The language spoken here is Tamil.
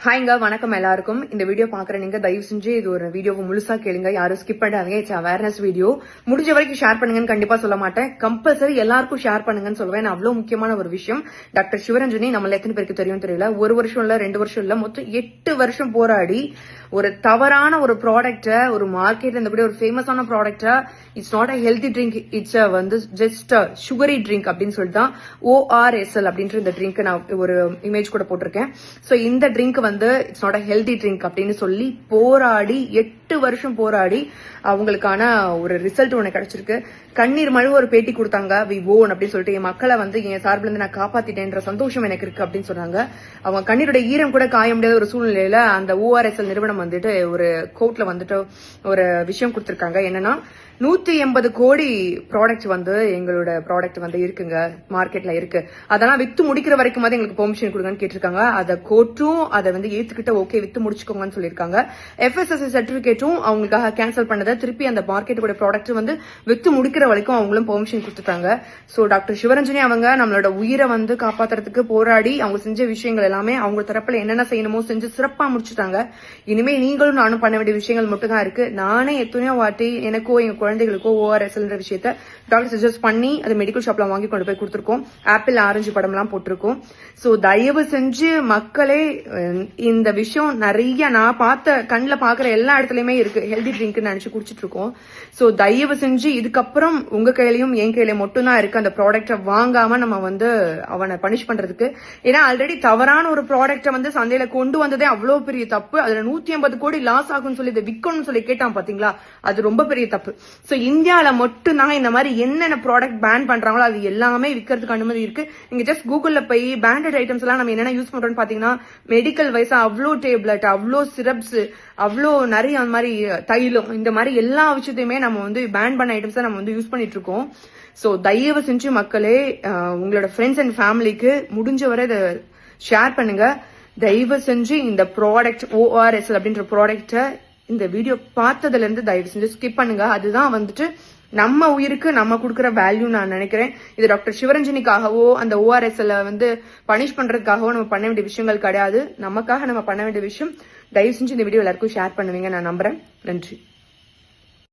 ஹாய்ங்க, வணக்கம் எல்லாருக்கும். இந்த வீடியோ பாக்குற நீங்க தயவு செஞ்சு இது ஒரு வீடியோவை முழுசா கேளுங்க. யாரும் ஸ்கிப் பண்ணாதீங்க. It's awareness video. முடிஞ்ச வரைக்கும் ஷேர் பண்ணுங்கன்னு கண்டிப்பா சொல்ல மாட்டேன். கம்பல்சரி எல்லாருக்கும் ஷேர் பண்ணுங்கன்னு சொல்லுவேன். அவ்வளவு முக்கியமான ஒரு விஷயம். டாக்டர் சிவரஞ்சனி நம்மள எத்தனை பேருக்கு தெரியும் தெரியல. 1 வருஷம் இல்ல, 2 வருஷம் இல்ல, மொத்தம் 8 வருஷம் போராடி ஒரு தவறான ஒரு ப்ராடக்ட ஒரு மார்க்கெட்ல இருந்தபடி ஒரு ஃபேமஸான ப்ராடக்டா it's not a healthy drink, it's வந்து ஜஸ்ட் சுகரி ட்ரிங்க் அப்படின்னு சொல்லிட்டு தான் ORSL அப்படின்ற இந்த ட்ரிங்க் நான் ஒரு இமேஜ் கூட போட்டிருக்கேன். சோ இந்த ட்ரிங்க் வந்து it's not a healthy drink அப்படின்னு சொல்லி போராடி 8 வருஷம் போராடி அவங்களுக்கான ஒரு ரிசல்ட் ஒண்ணு கிடைச்சிருக்கு. கண்ணீர் மழை ஒரு பேட்டி கொடுத்தாங்க. வி ஓன் அப்படின்னு சொல்லிட்டு என் மக்களை வந்து என் சார்பில் இருந்து நான் காப்பாத்திட்டேன்ற சந்தோஷம் எனக்கு இருக்கு அப்படின்னு சொன்னாங்க. அவங்க கண்ணீருடைய ஈரம் கூட காய முடியாத ஒரு சூழ்நிலையில அந்த ORSL நிறுவனம் வந்துட்டு ஒரு கோர்ட்ல வந்துட்டு ஒரு விஷயம் கொடுத்திருக்காங்க. என்னன்னா 180 கோடி ப்ராடக்ட் வந்து எங்களோட ப்ராடக்ட் வந்து இருக்குங்க, மார்க்கெட்ல இருக்கு. அதெல்லாம் வித்து முடிக்கிற வரைக்கும் வந்து எங்களுக்கு பெர்மிஷன் கொடுங்கன்னு கேட்டிருக்காங்க. அதை கோர்ட்டும் அதை வந்து ஏத்துக்கிட்ட ஓகே வித்து முடிச்சுக்கோங்கன்னு சொல்லியிருக்காங்க. FSSAI சர்டிபிகேட்டும் அவங்களுக்காக கேன்சல் பண்ணதை திருப்பி அந்த மார்க்கெட்டோட ப்ராடக்ட் வந்து வித்து முடிக்கிற வரைக்கும் அவங்களும் பெர்மிஷன் கொடுத்துட்டாங்க. சோ டாக்டர் சிவரஞ்சனி அவங்க நம்மளோட உயிரை வந்து காப்பாத்துறதுக்கு போராடி அவங்க செஞ்ச விஷயங்கள் எல்லாமே அவங்க தரப்புல என்னென்ன செய்யணுமோ செஞ்சு சிறப்பா முடிச்சுட்டாங்க. இனிமே நீங்களும் நானும் பண்ண வேண்டிய விஷயங்கள் மட்டும் தான் இருக்கு. நானே எத்தனையோ வாட்டி எனக்கோ எங்க குழந்தைகளுக்கோ ORSL விஷயத்த டாக்டர் சஜஸ்ட் பண்ணி அது மெடிக்கல் ஷாப்ல வாங்கி கொண்டு போய் கொடுத்துருக்கோம். ஆப்பிள் ஆரஞ்சு படம் எல்லாம் போட்டிருக்கோம். சோ தயவு செஞ்சு மக்களே இந்த விஷயம் நிறைய நான் பார்த்த கண்ணுல பாக்குற எல்லா இடத்துலயுமே இருக்கு. ஹெல்தி ட்ரிங்க் நினைச்சு குடிச்சிட்டு இருக்கோம். சோ தயவு செஞ்சு இதுக்கப்புறம் உங்க கையிலயும் என் கையிலயும் மட்டும் தான் இருக்கு அந்த ப்ராடக்ட வாங்காம நம்ம வந்து அவனை பனிஷ் பண்றதுக்கு. ஏன்னா ஆல்ரெடி தவறான ஒரு ப்ராடக்ட வந்து சந்தையில கொண்டு வந்ததே அவ்வளவு பெரிய தப்பு. அதுல 180 கோடி லாஸ் ஆகும்னு சொல்லி இதை விற்கணும்னு சொல்லி கேட்டான் பாத்தீங்களா, அது ரொம்ப பெரிய தப்பு. சோ இந்தியால மட்டும் தான் இந்த மாதிரி என்னென்ன ப்ராடக்ட் பேன் பண்றாங்களோ அது எல்லாமே விற்கிறதுக்கு அனுமதி இருக்கு. நீங்க ஜஸ்ட் கூகுள்ல போய் பிராண்டட் ஐட்டம்ஸ் எல்லாம் நம்ம என்னென்ன யூஸ் பண்றோம்னு பாத்தீங்கன்னா மெடிக்கல் வைஸா அவ்வளோ டேப்லெட், அவ்வளோ சிரப்ஸ், அவ்வளோ நிறைய அந்த மாதிரி தைலம், இந்த மாதிரி எல்லா விஷயத்தையுமே நம்ம வந்து பேன் பண்ண ஐட்டம்ஸ் நம்ம வந்து யூஸ் பண்ணிட்டு இருக்கோம். சோ தயவு செஞ்சு மக்களே உங்களோட ஃப்ரெண்ட்ஸ் அண்ட் ஃபேமிலிக்கு முடிஞ்ச வரை இதை ஷேர் பண்ணுங்க. தயவு செஞ்சு இந்த ப்ராடக்ட் ORSL அப்படின்ற ப்ராடக்ட இந்த வீடியோ பார்த்ததுல இருந்து தயவு செஞ்சு ஸ்கிப் பண்ணுங்க. அதுதான் வந்துட்டு நம்ம உயிருக்கு நம்ம கொடுக்குற வேல்யூ நான் நினைக்கிறேன். இது டாக்டர் சிவரஞ்சனிக்காகவோ அந்த ORSL வந்து பனிஷ் பண்றதுக்காகவோ நம்ம பண்ண வேண்டிய விஷயங்கள் கிடையாது. நமக்காக நம்ம பண்ண வேண்டிய விஷயம். தயவு செஞ்சு இந்த வீடியோ எல்லாருக்கும் ஷேர் பண்ணுவீங்க நான் நம்புறேன். நன்றி.